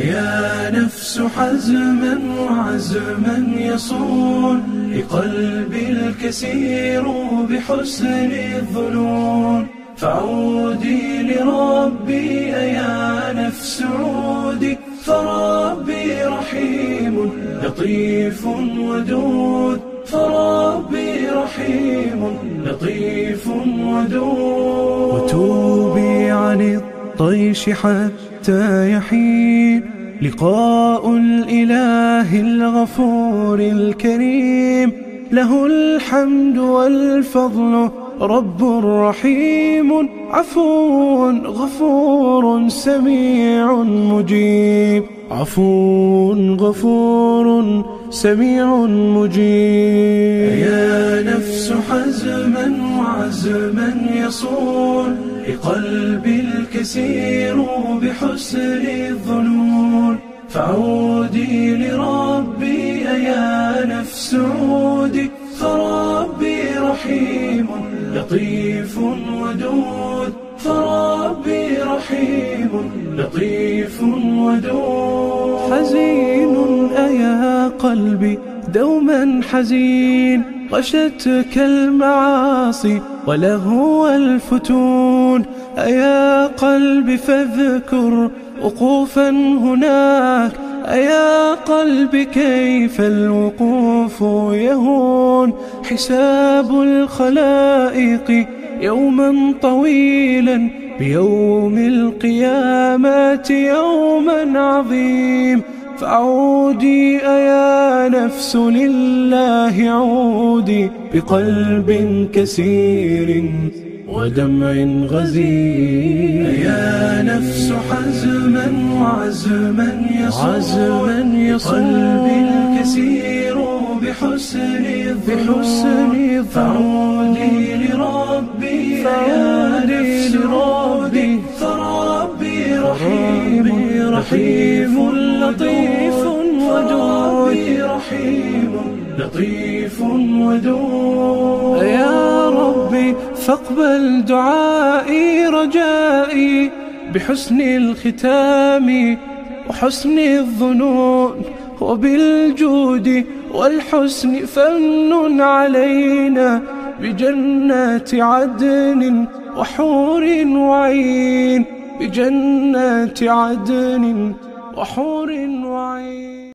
يا نفس حزما وعزما يصون لقلبي الكسير بحسن الظنون، فعودي لربي يا نفس عودي، فربي رحيم لطيف ودود، فربي رحيم لطيف ودود. وتوبي عن الطيش حتى يحين لقاء الإله الغفور الكريم، له الحمد والفضل رب رحيم، عفو غفور سميع مجيب، عفو غفور سميع مجيب. يا نفس حزما وعزما يصون لقلبي الكسير بحسن الظنون، فعودي لربي يا نفس عودي، فربي رحيم لطيف ودود، فربي رحيم لطيف ودود. حزين أيا قلبي دوما حزين، غشتك المعاصي ولهو الفتون، أيا قلبي فاذكر وقوفا هناك، أيا قلبي كيف الوقوف يهون، حساب الخلائق يوما طويلا، بيوم القيامة يوما عظيم، فعودي أيا نفس لله عودي، بقلب كسير ودمع غزير. يا نفس حزما وعزما يصون قلبي الكسير بحسن الظنون، فعودي لربي يا نفس عودي، فربي رحيم لطيف ودود، رحيم لطيف ودود. يا ربي فاقبل دعائي رجائي، بحسن الختام وحسن الظنون، وبالجود والحسن فمن علينا، بجنات عدن وحور وعين، بجنات عدن وحور وعين.